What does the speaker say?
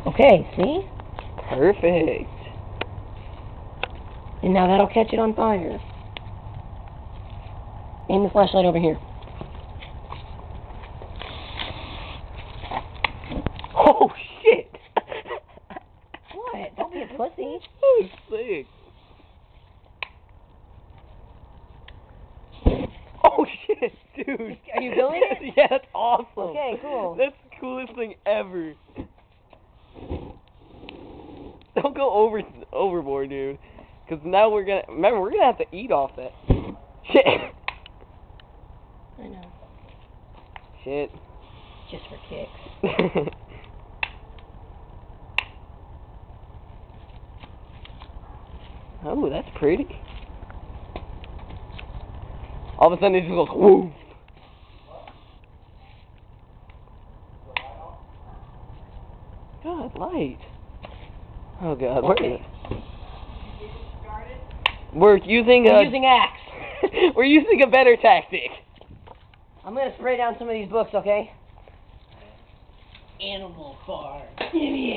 Okay, see? Perfect. And now that'll catch it on fire. Aim the flashlight over here. Oh, shit! What? Don't be a pussy. That was sick. Oh, shit, dude. Are you doing it? Yeah, that's awesome. Okay, cool. That's the coolest thing ever. Don't go overboard, dude. Because now we're gonna have to eat off that. Shit. I know. Shit. Just for kicks. Oh, that's pretty. All of a sudden it just goes whoo. God, light. Oh God, where is it? We're using axe. we're using a better tactic. I'm gonna spray down some of these books, okay? Animal Farm. Idiot.